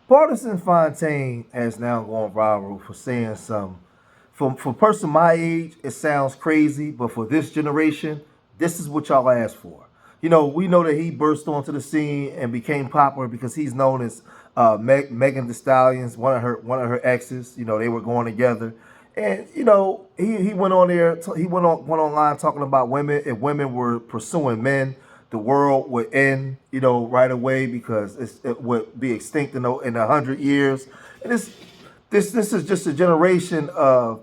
Partisan Fontaine has now gone viral for saying some. For a person my age, it sounds crazy, but for this generation, this is what y'all asked for. We know that he burst onto the scene and became popular because he's known as Megan Thee Stallion's one of her exes. They were going together, and he went on there. Went online talking about women. If women were pursuing men, the world would end, right away because it would be extinct in 100 years. And this is just a generation of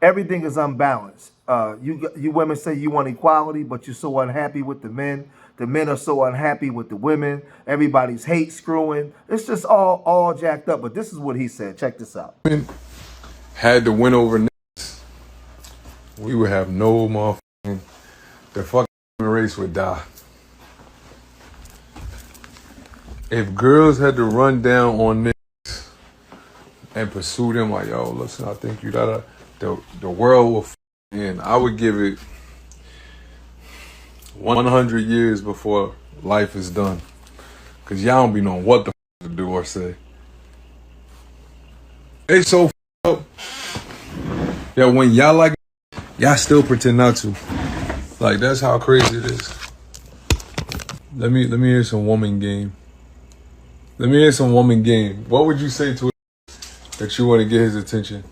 everything is unbalanced. You women say you want equality, but you're so unhappy with the men. The men are so unhappy with the women. Everybody's hate screwing. It's just all jacked up. But this is what he said. Check this out. Had to win over niggas, we would have no motherfucking, the fucking race would die. If girls had to run down on niggas and pursue them like, yo, listen, I think you gotta, the world will end. I would give it 100 years before life is done. Cause y'all don't be knowing what the to do or say. They so up. Yeah, when y'all like, y'all still pretend not to. Like, that's how crazy it is. Let me hear some woman game. Let me hear some woman game. What would you say to it that you want to get his attention?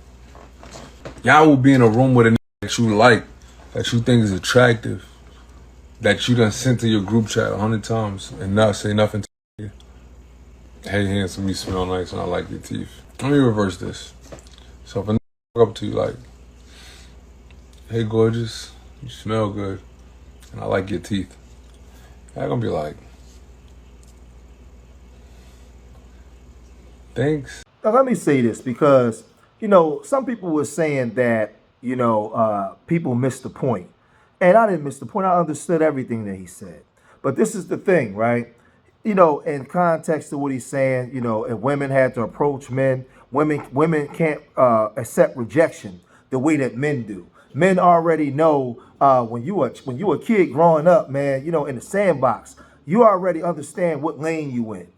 Y'all will be in a room with a nigga that you like, that you think is attractive, that you done sent to your group chat 100 times and not say nothing to you. Hey, handsome, you smell nice and I like your teeth. Let me reverse this. So if a nigga walk up to you like, hey, gorgeous, you smell good and I like your teeth, y'all gonna be like, thanks. Now, let me say this because, some people were saying that, people missed the point. And I didn't miss the point. I understood everything that he said. But this is the thing, right? In context of what he's saying, if women had to approach men, women can't accept rejection the way that men do. Men already know when you a kid growing up, man, in the sandbox, you already understand what lane you in.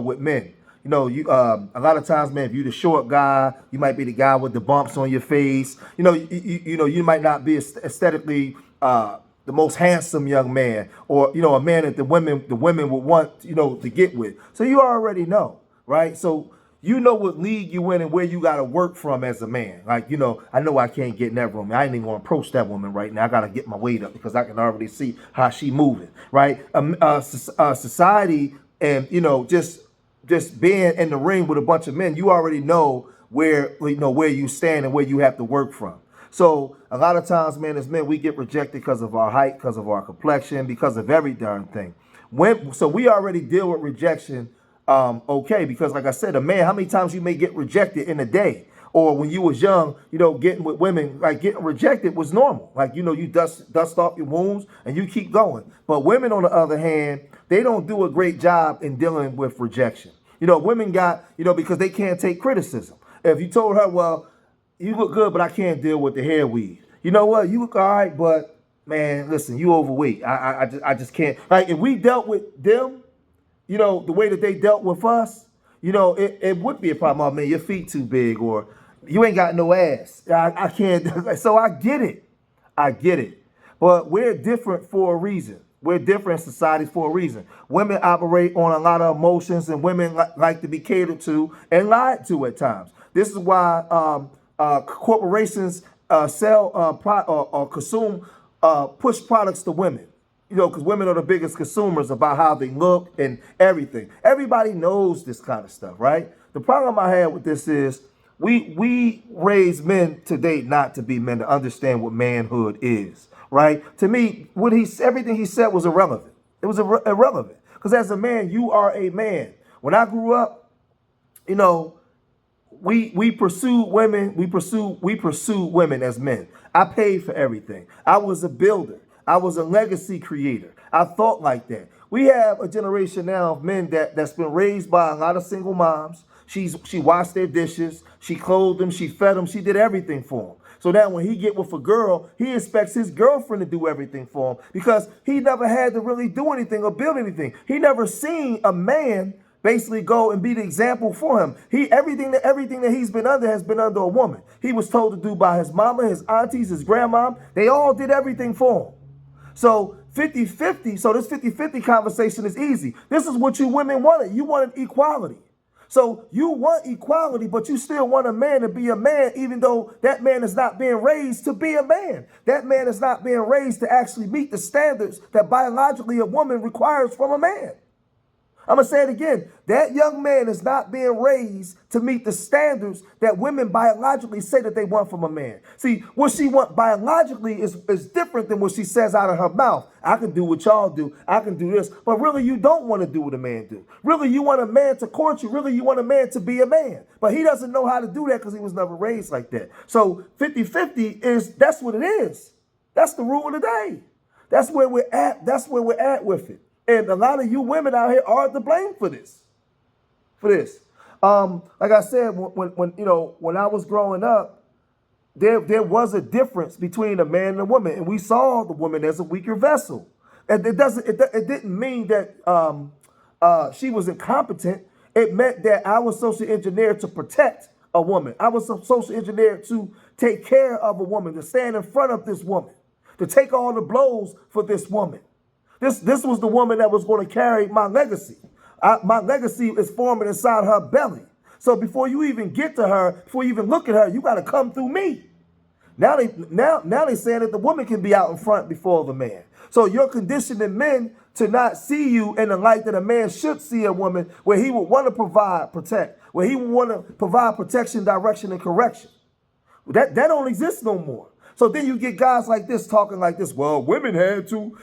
With men. A lot of times, man, if you're the short guy, you might be the guy with the bumps on your face. You might not be aesthetically the most handsome young man, or a man that the women would want, to get with. So you already know, right? So you know what league you in and where you got to work from as a man. Like, I know I can't get in that room. I ain't even going to approach that woman right now. I got to get my weight up because I can already see how she moving, right? Society and, just being in the ring with a bunch of men, you already know where you stand and where you have to work from. So a lot of times, man, as men, we get rejected because of our height, because of our complexion, because of every darn thing. So we already deal with rejection, okay, because like I said, a man, how many times you may get rejected in a day? Or when you was young, getting with women, like getting rejected was normal. Like, you dust off your wounds and you keep going. But women, on the other hand, they don't do a great job in dealing with rejection. Women got, because they can't take criticism. If you told her, well, you look good, but I can't deal with the hair weave. You know what? You look all right, but man, listen, you overweight. I just can't. Like, if we dealt with them, the way that they dealt with us, it would be a problem. Oh, man, your feet too big, or you ain't got no ass. I can't. So I get it. I get it. But we're different for a reason. We're different societies for a reason. Women operate on a lot of emotions, and women like to be catered to and lied to at times. This is why corporations sell or consume, push products to women. Because women are the biggest consumers about how they look and everything. Everybody knows this kind of stuff, right? The problem I have with this is we raise men today not to be men, to understand what manhood is, right? To me, everything he said was irrelevant. It was irrelevant. Because as a man, you are a man. When I grew up, we pursued women. We pursued women as men. I paid for everything. I was a builder. I was a legacy creator. I thought like that. We have a generation now of men that's been raised by a lot of single moms. She washed their dishes. She clothed them. She fed them. She did everything for them. So now when he get with a girl, he expects his girlfriend to do everything for him because he never had to really do anything or build anything. He never seen a man basically go and be the example for him. Everything that he's been under has been under a woman. He was told to do by his mama, his aunties, his grandma. They all did everything for him. So 50-50, so this 50-50 conversation is easy. This is what you women wanted. You wanted equality. So you want equality, but you still want a man to be a man, even though that man is not being raised to be a man. That man is not being raised to actually meet the standards that biologically a woman requires from a man. I'm going to say it again. That young man is not being raised to meet the standards that women biologically say that they want from a man. See, what she wants biologically is different than what she says out of her mouth. I can do what y'all do. I can do this. But really, you don't want to do what a man do. Really, you want a man to court you. Really, you want a man to be a man. But he doesn't know how to do that because he was never raised like that. So 50-50 that's what it is. That's the rule of the day. That's where we're at. That's where we're at with it. And a lot of you women out here are to blame for this. Like I said, when I was growing up, there was a difference between a man and a woman, and we saw the woman as a weaker vessel. And it didn't mean that she was incompetent. It meant that I was social engineered to protect a woman. I was social engineered to take care of a woman, to stand in front of this woman, to take all the blows for this woman. This was the woman that was going to carry my legacy. My legacy is forming inside her belly. So before you even get to her, before you even look at her, you got to come through me. Now they saying that the woman can be out in front before the man. So you're conditioning men to not see you in the light that a man should see a woman, where he would want to protect, where he would want to provide protection, direction, and correction. That don't exist no more. So then you get guys like this talking like this. Well, women had to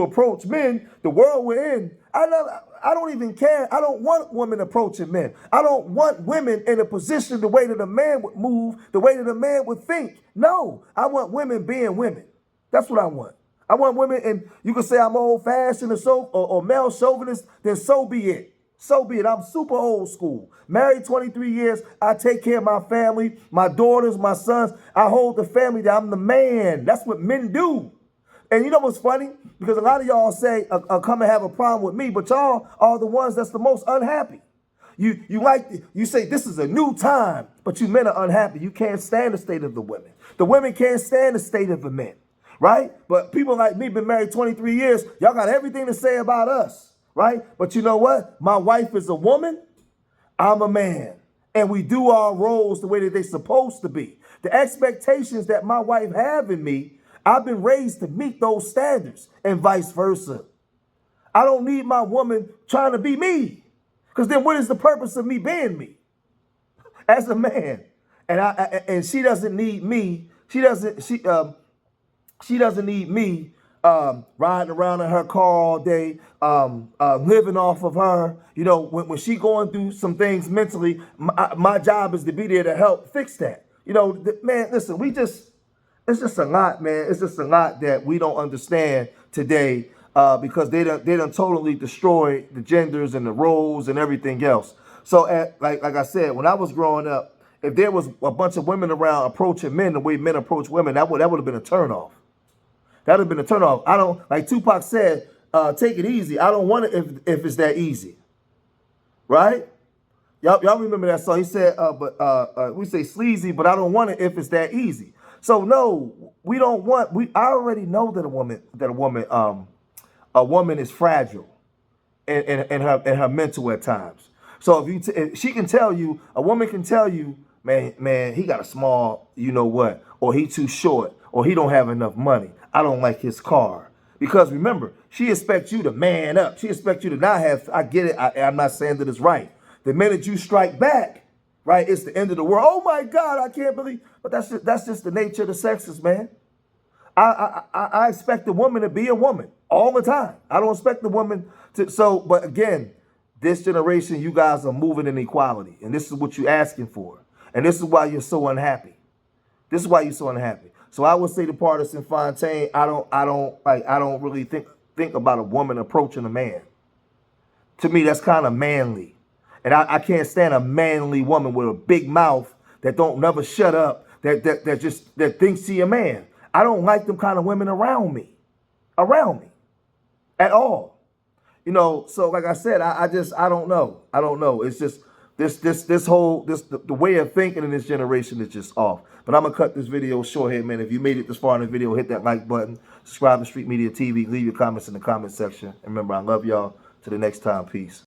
approach men. The world we're in. I don't even care. I don't want women approaching men. I don't want women in a position the way that a man would move, the way that a man would think. No, I want women being women. That's what I want. I want women, and you can say I'm old-fashioned or male chauvinist, then so be it. So be it. I'm super old school. Married 23 years. I take care of my family, my daughters, my sons. I hold the family down. I'm the man. That's what men do. And you know what's funny? Because a lot of y'all say, come and have a problem with me, but y'all are the ones that's the most unhappy. You say this is a new time, but you men are unhappy. You can't stand the state of the women. The women can't stand the state of the men, right? But people like me been married 23 years. Y'all got everything to say about us. Right? But you know what? My wife is a woman. I'm a man. And we do our roles the way that they're supposed to be. The expectations that my wife have in me, I've been raised to meet those standards, and vice versa. I don't need my woman trying to be me. Because then what is the purpose of me being me as a man? And she doesn't need me. She doesn't need me riding around in her car all day, living off of her. You know, when she going through some things mentally, my job is to be there to help fix that. You know, man, listen, it's just a lot, man. It's just a lot that we don't understand today because they done totally destroyed the genders and the roles and everything else. So like I said, when I was growing up, if there was a bunch of women around approaching men the way men approach women, that would have been a turnoff. That would have been a turnoff. I don't, like Tupac said, take it easy. I don't want it if it's that easy. Right? Y'all remember that song? He said, we say sleazy, but I don't want it if it's that easy. So no, we don't want. I already know that a woman is fragile in her mental at times. So if she can tell you, a woman can tell you, man, he got a small, you know what, or he too short, or he don't have enough money. I don't like his car. Because remember, she expects you to man up. She expects you to not have, I get it, I'm not saying that it's right. The minute you strike back, right, it's the end of the world. Oh my God, I can't believe, but that's just the nature of the sexes, man. I expect the woman to be a woman all the time. I don't expect the woman to, but again, this generation, you guys are moving in equality. And this is what you're asking for. And this is why you're so unhappy. This is why you're so unhappy. So I would say to Partensin, Fontaine, I don't really think about a woman approaching a man. To me, that's kind of manly. And I can't stand a manly woman with a big mouth that don't never shut up, that thinks she a man. I don't like them kind of women around me at all. You know, so like I said, I don't know. I don't know. It's just this whole the way of thinking in this generation is just off. But I'm gonna cut this video short here, man. If you made it this far in the video, hit that like button, subscribe to Street Media TV, leave your comments in the comment section. And remember, I love y'all. Till the next time, peace.